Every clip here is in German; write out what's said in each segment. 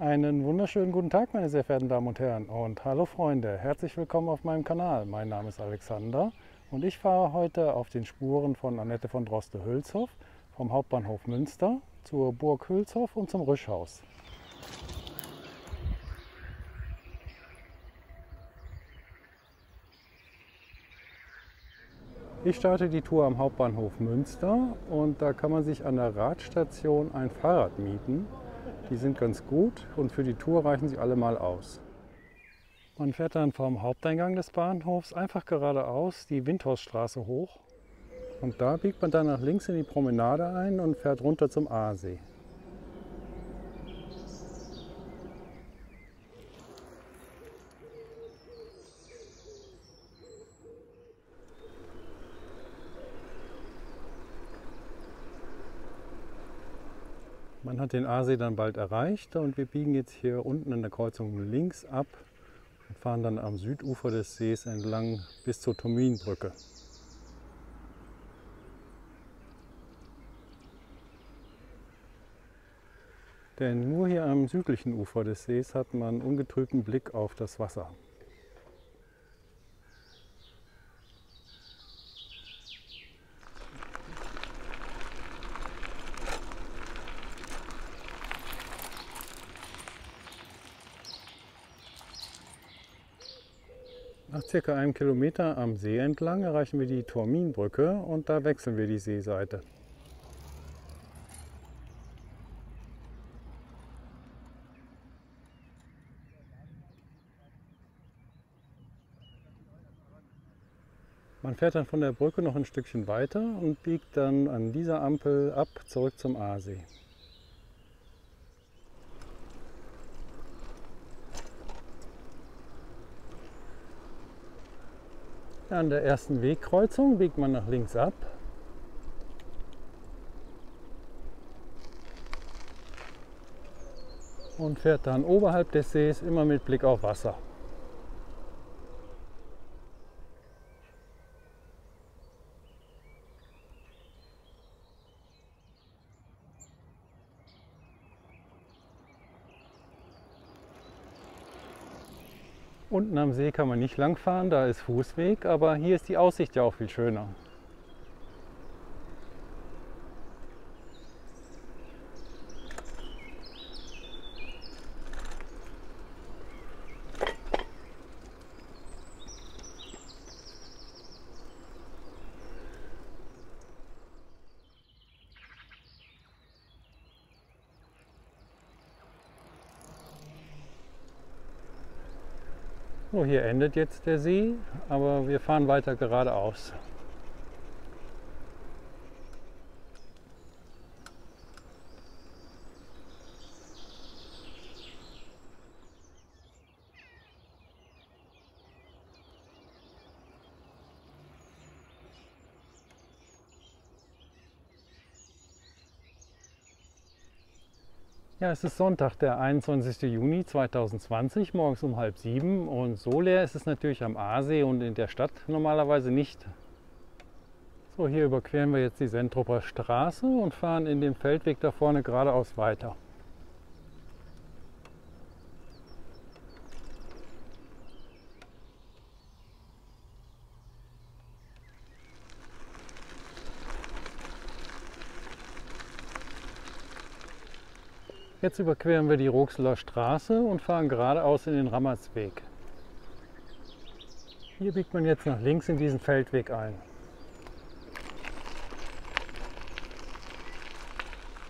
Einen wunderschönen guten Tag, meine sehr verehrten Damen und Herren, und hallo Freunde, herzlich willkommen auf meinem Kanal. Mein Name ist Alexander und ich fahre heute auf den Spuren von Annette von Droste-Hülshoff vom Hauptbahnhof Münster zur Burg Hülshoff und zum Rischhaus. Ich starte die Tour am Hauptbahnhof Münster und da kann man sich an der Radstation ein Fahrrad mieten. Die sind ganz gut und für die Tour reichen sie alle mal aus. Man fährt dann vom Haupteingang des Bahnhofs einfach geradeaus die Windhausstraße hoch und da biegt man dann nach links in die Promenade ein und fährt runter zum Aasee. Man hat den Aasee dann bald erreicht und wir biegen jetzt hier unten in der Kreuzung links ab und fahren dann am Südufer des Sees entlang bis zur Tominbrücke. Denn nur hier am südlichen Ufer des Sees hat man ungetrübten Blick auf das Wasser. Nach circa einem Kilometer am See entlang erreichen wir die Tominbrücke und da wechseln wir die Seeseite. Man fährt dann von der Brücke noch ein Stückchen weiter und biegt dann an dieser Ampel ab zurück zum Aasee. An der ersten Wegkreuzung biegt man nach links ab und fährt dann oberhalb des Sees immer mit Blick auf Wasser. Unten am See kann man nicht lang fahren, da ist Fußweg, aber hier ist die Aussicht ja auch viel schöner. So, hier endet jetzt der See, aber wir fahren weiter geradeaus. Ja, es ist Sonntag, der 21. Juni 2020, morgens um 6:30 und so leer ist es natürlich am Aasee und in der Stadt normalerweise nicht. So, hier überqueren wir jetzt die Sentruper Straße und fahren in dem Feldweg da vorne geradeaus weiter. Jetzt überqueren wir die Roxeler Straße und fahren geradeaus in den Rammertsweg. Hier biegt man jetzt nach links in diesen Feldweg ein.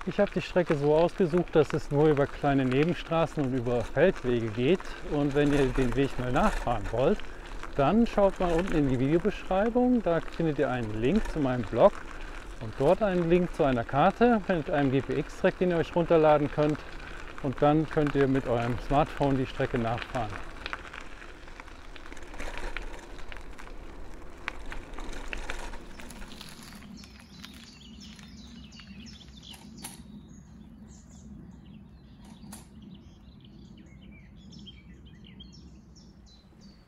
Ich habe die Strecke so ausgesucht, dass es nur über kleine Nebenstraßen und über Feldwege geht. Und wenn ihr den Weg mal nachfahren wollt, dann schaut mal unten in die Videobeschreibung. Da findet ihr einen Link zu meinem Blog. Und dort einen Link zu einer Karte mit einem GPX-Track, den ihr euch runterladen könnt. Und dann könnt ihr mit eurem Smartphone die Strecke nachfahren.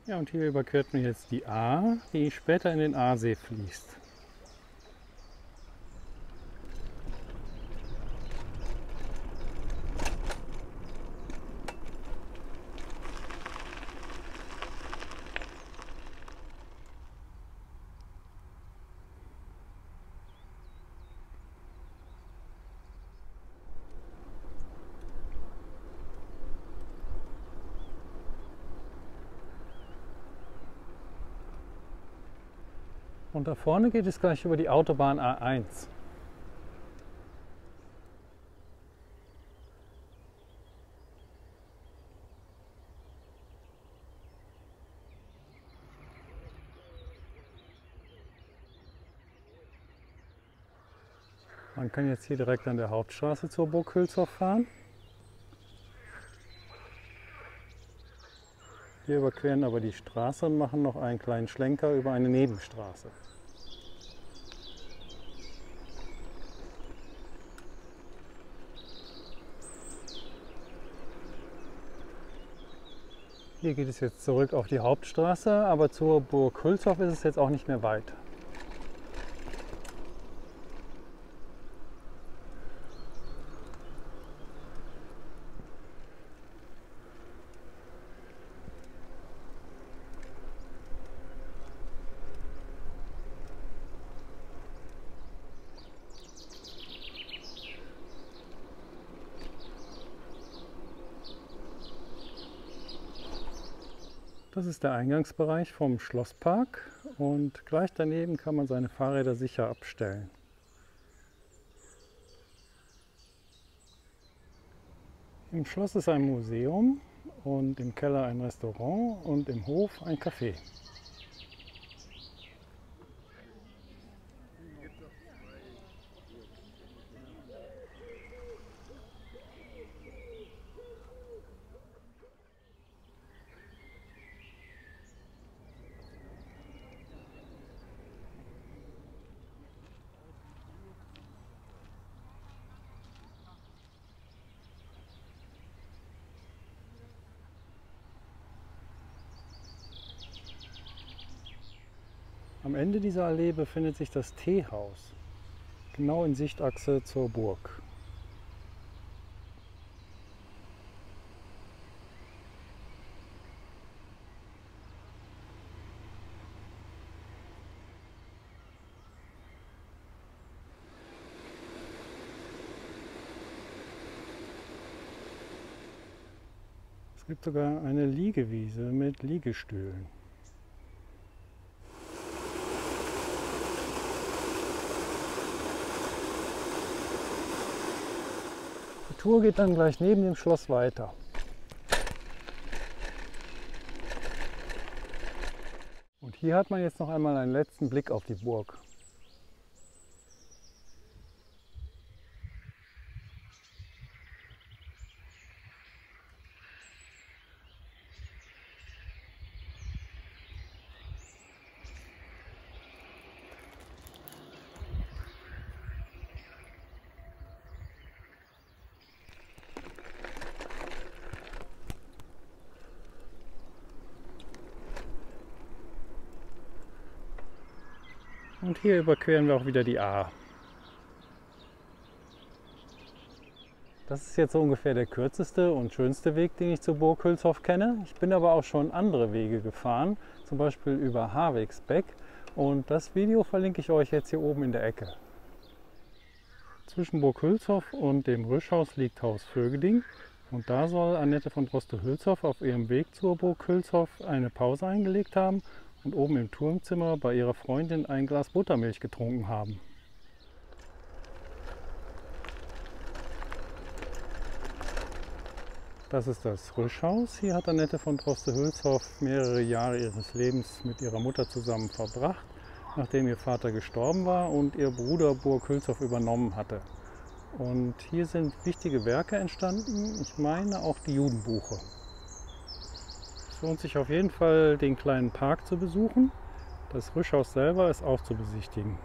Ja, und hier überquert man jetzt die Ahr, die später in den Aasee fließt. Und da vorne geht es gleich über die Autobahn A1. Man kann jetzt hier direkt an der Hauptstraße zur Burg Hülshoff fahren. Wir überqueren aber die Straße und machen noch einen kleinen Schlenker über eine Nebenstraße. Hier geht es jetzt zurück auf die Hauptstraße, aber zur Burg Hülshoff ist es jetzt auch nicht mehr weit. Das ist der Eingangsbereich vom Schlosspark und gleich daneben kann man seine Fahrräder sicher abstellen. Im Schloss ist ein Museum und im Keller ein Restaurant und im Hof ein Café. Am Ende dieser Allee befindet sich das Teehaus, genau in Sichtachse zur Burg. Es gibt sogar eine Liegewiese mit Liegestühlen. Die Tour geht dann gleich neben dem Schloss weiter. Und hier hat man jetzt noch einmal einen letzten Blick auf die Burg. Und hier überqueren wir auch wieder die Ahr. Das ist jetzt so ungefähr der kürzeste und schönste Weg, den ich zur Burg Hülshoff kenne. Ich bin aber auch schon andere Wege gefahren, zum Beispiel über Harwegsbeck. Und das Video verlinke ich euch jetzt hier oben in der Ecke. Zwischen Burg Hülshoff und dem Röschhaus liegt Haus Vögeding. Und da soll Annette von Droste-Hülshoff auf ihrem Weg zur Burg Hülshoff eine Pause eingelegt haben und oben im Turmzimmer bei ihrer Freundin ein Glas Buttermilch getrunken haben. Das ist das Röschhaus. Hier hat Annette von Droste-Hülshoff mehrere Jahre ihres Lebens mit ihrer Mutter zusammen verbracht, nachdem ihr Vater gestorben war und ihr Bruder Burg Hülshoff übernommen hatte. Und hier sind wichtige Werke entstanden, ich meine auch die Judenbuche. Es lohnt sich auf jeden Fall, den kleinen Park zu besuchen. Das Röschhaus selber ist auch zu besichtigen.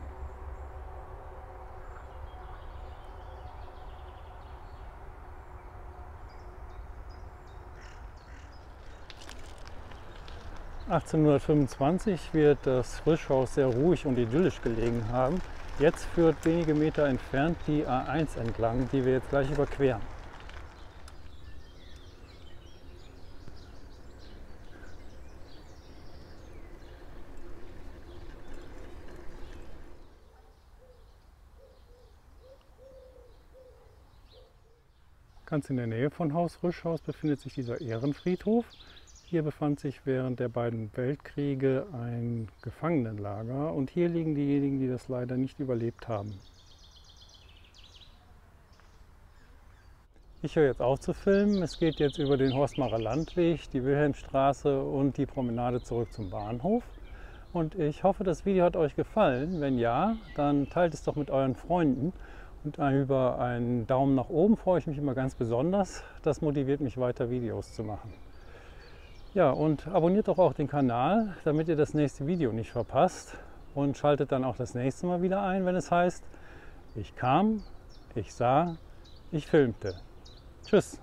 (1825) wird das Röschhaus sehr ruhig und idyllisch gelegen haben. Jetzt führt wenige Meter entfernt die A1 entlang, die wir jetzt gleich überqueren. Ganz in der Nähe von Haus Röschhaus befindet sich dieser Ehrenfriedhof. Hier befand sich während der beiden Weltkriege ein Gefangenenlager und hier liegen diejenigen, die das leider nicht überlebt haben. Ich höre jetzt auf zu filmen. Es geht jetzt über den Horstmacher Landweg, die Wilhelmstraße und die Promenade zurück zum Bahnhof. Und ich hoffe, das Video hat euch gefallen. Wenn ja, dann teilt es doch mit euren Freunden. Und über einen Daumen nach oben freue ich mich immer ganz besonders. Das motiviert mich weiter, Videos zu machen. Ja, und abonniert doch auch den Kanal, damit ihr das nächste Video nicht verpasst. Und schaltet dann auch das nächste Mal wieder ein, wenn es heißt, ich kam, ich sah, ich filmte. Tschüss.